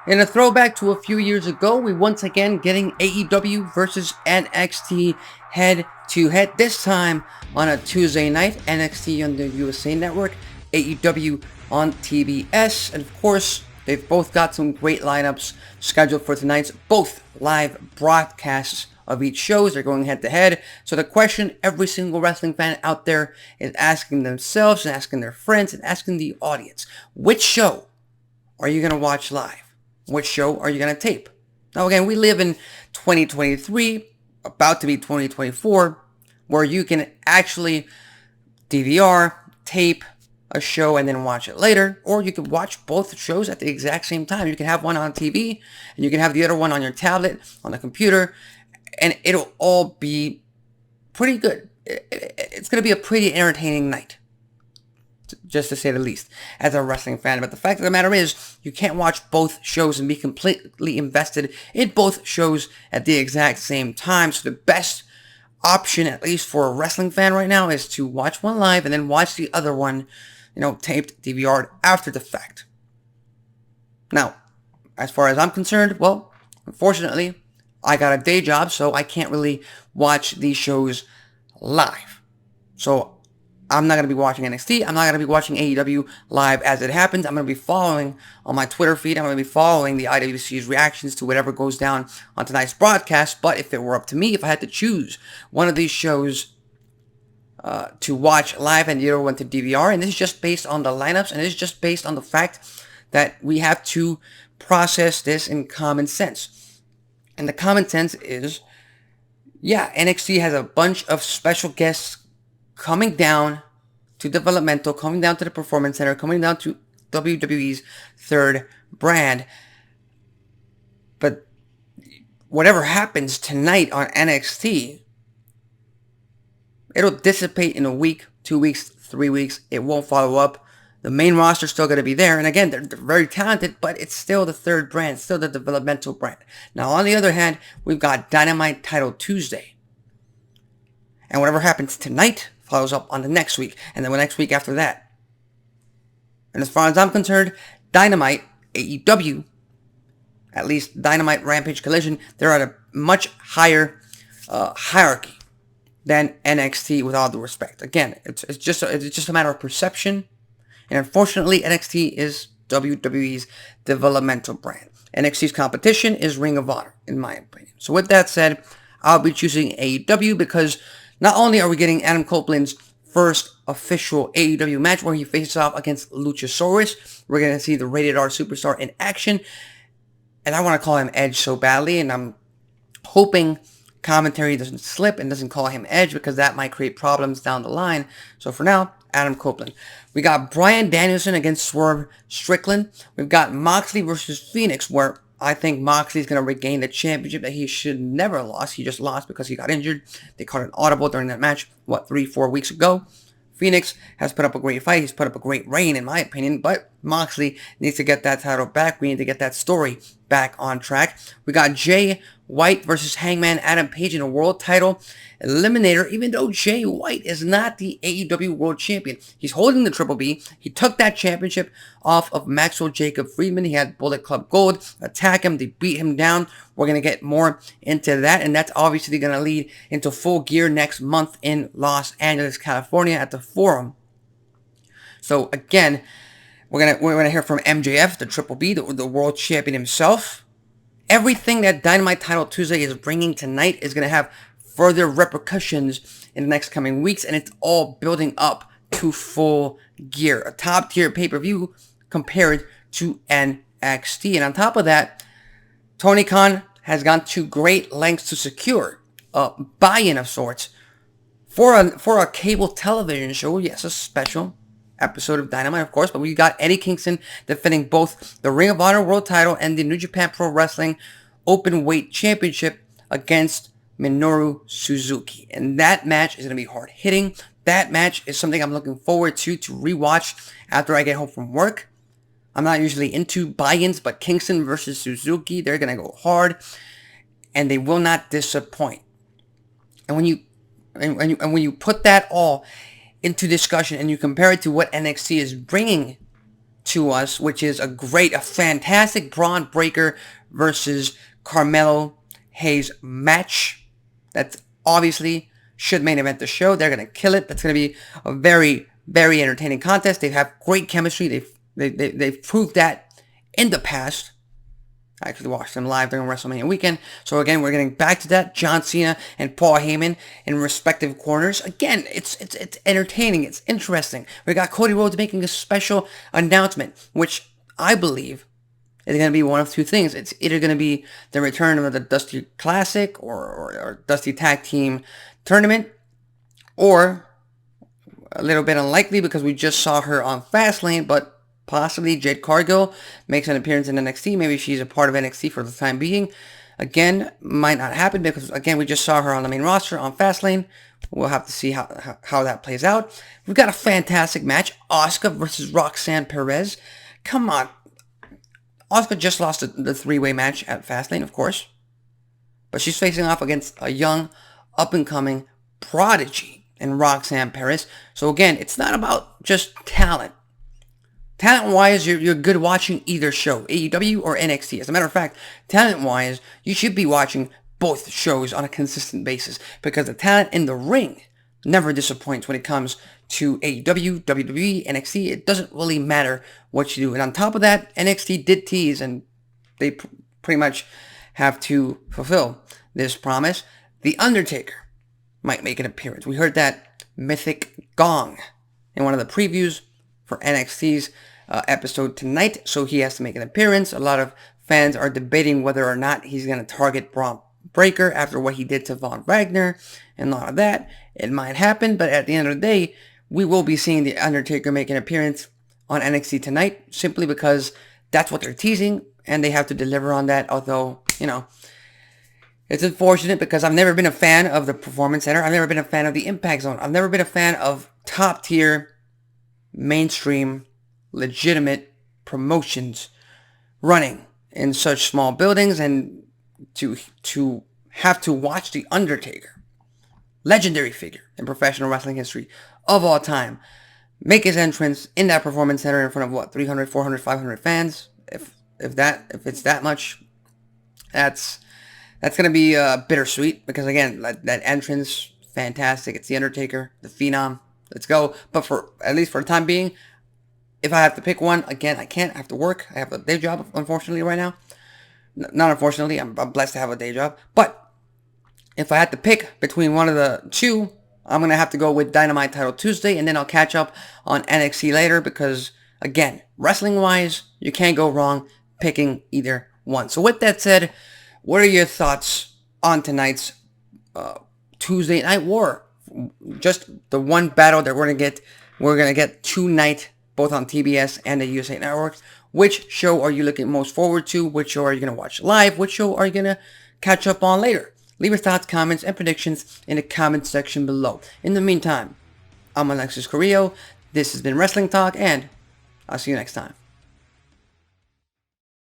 In a throwback to a few years ago, we once again getting AEW versus NXT head to head. This time on a Tuesday night, NXT on the USA Network, AEW on TBS, and of course, they've both got some great lineups scheduled for tonight's both live broadcasts of each shows. They're going head to head. So the question every single wrestling fan out there is asking themselves and asking their friends and asking the audience, which show are you going to watch live? Which show are you going to tape? Now again, we live in 2023, about to be 2024, where you can actually DVR, tape a show and then watch it later, or you can watch both shows at the exact same time. You can have one on TV and you can have the other one on your tablet, on the computer, and it'll all be pretty good. It's going to be a pretty entertaining night, just to say the least, as a wrestling fan. But the fact of the matter is, you can't watch both shows and be completely invested in both shows at the exact same time. So the best option, at least for a wrestling fan right now, is to watch one live and then watch the other one, taped, DVR'd after the fact. Now, as far as I'm concerned, well, unfortunately, I got a day job, so I can't really watch these shows live. So I'm not going to be watching NXT. I'm not going to be watching AEW live as it happens. I'm going to be following on my Twitter feed. I'm going to be following the IWC's reactions to whatever goes down on tonight's broadcast. But if it were up to me, if I had to choose one of these shows to watch live and the other one to DVR, and this is just based on the lineups, and this is just based on the fact that we have to process this in common sense. And the common sense is, yeah, NXT has a bunch of special guests coming down to developmental, coming down to the Performance Center, coming down to WWE's third brand. But whatever happens tonight on NXT, it'll dissipate in a week, 2 weeks, 3 weeks. It won't follow up. The main roster's still going to be there. And again, they're very talented, but it's still the third brand, still the developmental brand. Now, on the other hand, we've got Dynamite Title Tuesday. And whatever happens tonight follows up on the next week, and then the next week after that. And as far as I'm concerned, Dynamite, AEW, at least Dynamite, Rampage, Collision, they're at a much higher hierarchy than NXT, with all due respect. Again, it's just a matter of perception, and unfortunately, NXT is WWE's developmental brand. NXT's competition is Ring of Honor, in my opinion. So with that said, I'll be choosing AEW because not only are we getting Adam Copeland's first official AEW match where he faces off against Luchasaurus, we're going to see the rated R superstar in action, and I want to call him Edge so badly, and I'm hoping commentary doesn't slip and doesn't call him Edge because that might create problems down the line. So for now, Adam Copeland. We got Bryan Danielson against Swerve Strickland. We've got Moxley versus Phoenix, where I think Moxley's going to regain the championship that he should never have lost. He just lost because he got injured. They caught an audible during that match, 3-4 weeks ago. Phoenix has put up a great fight. He's put up a great reign, in my opinion, but Moxley needs to get that title back. We need to get that story back on track. We got Jay White versus Hangman Adam Page in a world title eliminator, even though Jay White is not the AEW World Champion. He's holding the Triple B. He took that championship off of Maxwell Jacob Friedman. He had Bullet Club Gold attack him. They beat him down. We're going to get more into that, and that's obviously going to lead into Full Gear next month in Los Angeles, California at the Forum. So again, we're gonna hear from MJF, the Triple B, the world champion himself. Everything that Dynamite Title Tuesday is bringing tonight is going to have further repercussions in the next coming weeks, and it's all building up to Full Gear, a top-tier pay-per-view compared to NXT. And on top of that, Tony Khan has gone to great lengths to secure a buy-in of sorts for a cable television show. Yes, a special episode of Dynamite, of course, but we got Eddie Kingston defending both the Ring of Honor World Title and the New Japan Pro Wrestling Open Weight Championship against Minoru Suzuki. And that match is going to be hard-hitting. That match is something I'm looking forward to rewatch after I get home from work. I'm not usually into buy-ins, but Kingston versus Suzuki, they're going to go hard, and they will not disappoint. And when you put that all into discussion and you compare it to what NXT is bringing to us, which is a fantastic Braun Breaker versus Carmelo Hayes match. That's obviously should main event the show. They're going to kill it. That's going to be a very, very entertaining contest. They have great chemistry. They've proved that in the past. I actually watched them live during WrestleMania weekend. So again, we're getting back to that. John Cena and Paul Heyman in respective corners. Again, it's entertaining. It's interesting. We got Cody Rhodes making a special announcement, which I believe is going to be one of two things. It's either going to be the return of the Dusty Classic or Dusty Tag Team Tournament, or a little bit unlikely because we just saw her on Fastlane, but possibly Jade Cargill makes an appearance in NXT. Maybe she's a part of NXT for the time being. Again, might not happen because, again, we just saw her on the main roster on Fastlane. We'll have to see how that plays out. We've got a fantastic match. Asuka versus Roxanne Perez. Come on. Asuka just lost the three-way match at Fastlane, of course. But she's facing off against a young, up-and-coming prodigy in Roxanne Perez. So again, it's not about just talent. Talent-wise, you're good watching either show, AEW or NXT. As a matter of fact, talent-wise, you should be watching both shows on a consistent basis because the talent in the ring never disappoints when it comes to AEW, WWE, NXT. It doesn't really matter what you do. And on top of that, NXT did tease, and they pretty much have to fulfill this promise. The Undertaker might make an appearance. We heard that mythic gong in one of the previews for NXT's episode tonight, so he has to make an appearance. A lot of fans are debating whether or not he's going to target Braun Breaker after what he did to Von Wagner and a lot of that. It might happen, but at the end of the day, we will be seeing The Undertaker make an appearance on NXT tonight, simply because that's what they're teasing, and they have to deliver on that, although, you know, it's unfortunate because I've never been a fan of the Performance Center. I've never been a fan of the Impact Zone. I've never been a fan of top-tier, mainstream, legitimate promotions running in such small buildings, and to have to watch The Undertaker, legendary figure in professional wrestling history of all time, make his entrance in that Performance Center in front of what, 300, 400, 500 fans, if it's that much, that's going to be bittersweet because, again, that entrance, fantastic. It's The Undertaker, the Phenom. Let's go. But at least for the time being, if I have to pick one, again, I can't. I have to work. I have a day job, unfortunately, right now. Not unfortunately. I'm blessed to have a day job. But if I had to pick between one of the two, I'm going to have to go with Dynamite Title Tuesday, and then I'll catch up on NXT later because, again, wrestling-wise, you can't go wrong picking either one. So with that said, what are your thoughts on tonight's Tuesday Night War? Just the one battle that we're gonna get tonight, both on TBS and the USA Networks. Which show are you looking most forward to? Which show are you gonna watch live? Which show are you gonna catch up on later? Leave your thoughts, comments, and predictions in the comment section below. In the meantime, I'm Alexis Carrillo. This has been Wrestling Talk, and I'll see you next time.